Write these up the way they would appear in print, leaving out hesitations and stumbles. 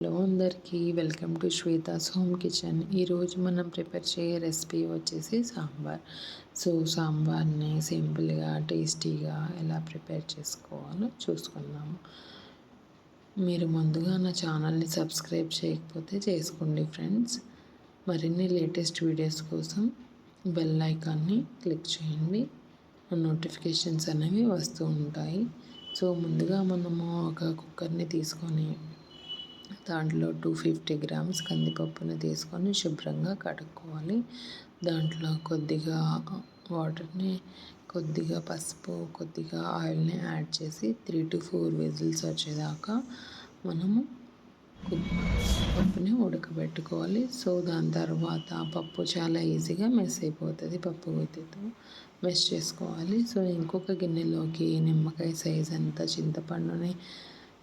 Hello అందరికీ welcome to Shweta's home kitchen. ఈరోజు మనం ప్రిపేర్ చేయే రెసిపీ వచ్చేసి సాంబార్. సాంబార్ని సింపుల్గా టేస్టీగా ఎలా ప్రిపేర్ చేసుకోవాలో చూసుకుందాము. మీరు ముందుగా నా ఛానల్ని సబ్స్క్రైబ్ చేయకపోతే చేసుకోండి ఫ్రెండ్స్. మరిన్ని లేటెస్ట్ వీడియోస్ కోసం బెల్ ఐకాన్ని క్లిక్ చేయండి. నోటిఫికేషన్స్ అనేవి వస్తూ ఉంటాయి. ముందుగా మనము ఒక కుక్కర్ని తీసుకొని దాంట్లో 250 గ్రామ్స్ కందిపప్పుని తీసుకొని శుభ్రంగా కడుక్కోవాలి. దాంట్లో కొద్దిగా వాటర్ని, కొద్దిగా పసుపు, కొద్దిగా ఆయిల్ని యాడ్ చేసి 3 to 4 విజిల్స్ వచ్చేదాకా మనము పప్పుని ఉడకబెట్టుకోవాలి. దాని తర్వాత పప్పు చాలా ఈజీగా మెస్ అయిపోతుంది. పప్పు గుత్తితో మెస్ చేసుకోవాలి. ఇంకొక గిన్నెలోకి నిమ్మకాయ సైజ్ అంత చింతపండుని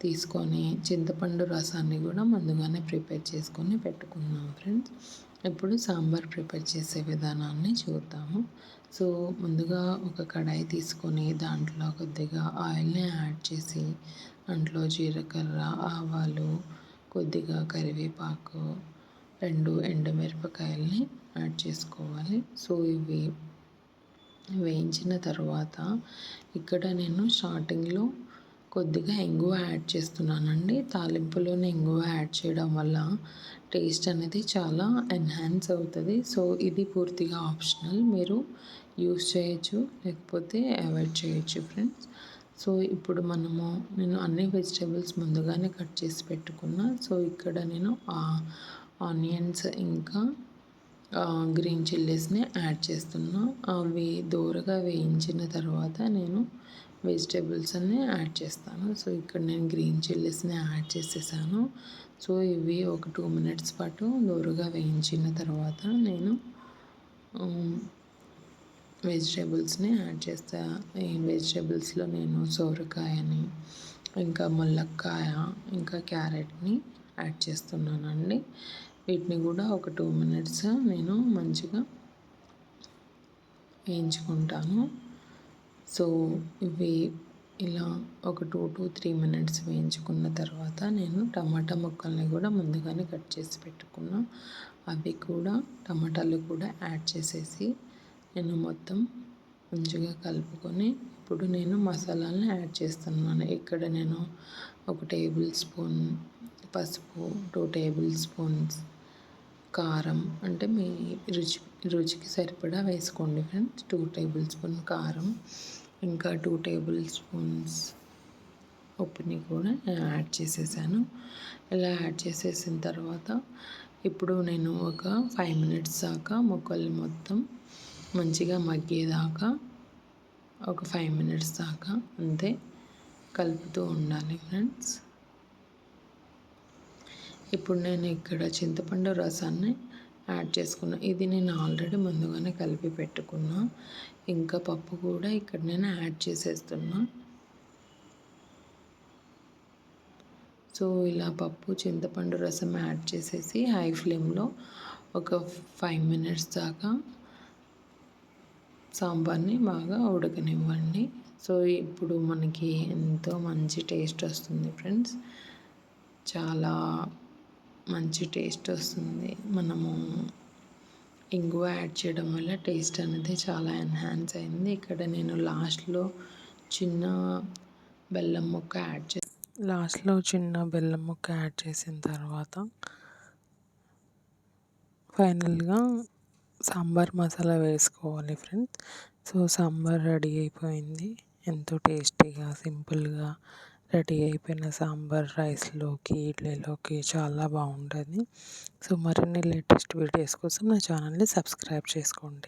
తీసుకొని చింతపండు రసాన్ని కూడా ముందుగానే ప్రిపేర్ చేసుకొని పెట్టుకున్నాం ఫ్రెండ్స్. ఇప్పుడు సాంబార్ ప్రిపేర్ చేసే విధానాన్ని చూద్దాము. ముందుగా ఒక కడాయి తీసుకొని దాంట్లో కొద్దిగా ఆయిల్ని యాడ్ చేసి దాంట్లో జీలకర్ర, ఆవాలు, కొద్దిగా కరివేపాకు, 2 ఎండుమిరపకాయల్ని యాడ్ చేసుకోవాలి. ఇవి వేయించిన తర్వాత ఇక్కడ నేను స్టార్టింగ్లో కొద్దిగా ఇంగువ యాడ్ చేస్తున్నానండి. తాలింపులోనే ఇంగువ యాడ్ చేయడం వల్ల టేస్ట్ అనేది చాలా ఎన్హాన్స్ అవుతుంది. ఇది పూర్తిగా ఆప్షనల్, మీరు యూస్ చేయొచ్చు లేకపోతే అవాయిడ్ చేయొచ్చు ఫ్రెండ్స్. ఇప్పుడు నేను అన్ని వెజిటేబుల్స్ ముందుగానే కట్ చేసి పెట్టుకున్నా. ఇక్కడ నేను ఆనియన్స్ ఇంకా గ్రీన్ చిల్లీస్ని యాడ్ చేస్తున్నా. అవి దోరగా వేయించిన తర్వాత నేను వెజిటేబుల్స్ అన్నీ యాడ్ చేస్తాను. ఇక్కడ నేను గ్రీన్ చిల్లీస్ని యాడ్ చేసేసాను. ఇవి ఒక 2 minutes పాటు దోరగా వేయించిన తర్వాత నేను వెజిటేబుల్స్ని యాడ్ చేస్తాను. ఈ వెజిటేబుల్స్లో నేను సోరకాయని, ఇంకా ములక్కాయ, ఇంకా క్యారెట్ని యాడ్ చేస్తున్నానండి. వీటిని కూడా ఒక 2 minutes నేను మంచిగా వేయించుకుంటాను. ఇవి ఇలా ఒక 2 to 3 minutes వేయించుకున్న తర్వాత నేను టమాటా ముక్కల్ని కూడా ముందుగానే కట్ చేసి పెట్టుకున్నా. అవి కూడా టమాటాలు కూడా యాడ్ చేసేసి నేను మొత్తం మంచిగా కలుపుకొని ఇప్పుడు నేను మసాలాలను యాడ్ చేస్తున్నాను. ఇక్కడ నేను 1 tablespoon పసుపు, 2 tablespoons కారం, అంటే మీ రుచికి సరిపడా వేసుకోండి ఫ్రెండ్స్. 2 tablespoon కారం, ఇంకా 2 tablespoons ఉప్పుని కూడా యాడ్ చేసేసాను. ఇలా యాడ్ చేసేసిన తర్వాత ఇప్పుడు నేను ఒక 5 minutes దాకా ముక్కలు మొత్తం మంచిగా మగ్గేదాకా ఒక 5 minutes దాకా అంతే కలుపుతూ ఉండాలి ఫ్రెండ్స్. ఇప్పుడు నేను ఇక్కడ చింతపండు రసాన్ని యాడ్ చేసుకున్నా. ఇది నేను ఆల్రెడీ ముందుగానే కలిపి పెట్టుకున్నా. ఇంకా పప్పు కూడా ఇక్కడ నేను యాడ్ చేసేస్తున్నా. ఇలా పప్పు, చింతపండు రసం యాడ్ చేసేసి హై ఫ్లేమ్లో ఒక 5 minutes దాకా సాంబార్ని బాగా ఉడకనివ్వండి. ఇప్పుడు మనకి ఎంతో మంచి టేస్ట్ వస్తుంది ఫ్రెండ్స్. చాలా మంచి టేస్ట్ వస్తుంది. మనము ఇంగువ యాడ్ చేయడం వల్ల టేస్ట్ అనేది చాలా ఎన్హాన్స్ అయింది. ఇక్కడ నేను లాస్ట్లో చిన్న బెల్లం ముక్క యాడ్ చేసిన తర్వాత ఫైనల్గా సాంబార్ మసాలా వేసుకోవాలి ఫ్రెండ్స్. సాంబార్ రెడీ అయిపోయింది. ఎంతో టేస్టీగా సింపుల్గా రెడీ అయిపోయిన సాంబార్ రైస్లోకి, ఇడ్లీలోకి చాలా బాగుంటుంది. మరిన్ని లేటెస్ట్ వీడియోస్ కోసం నా ఛానల్ని సబ్స్క్రైబ్ చేసుకోండి.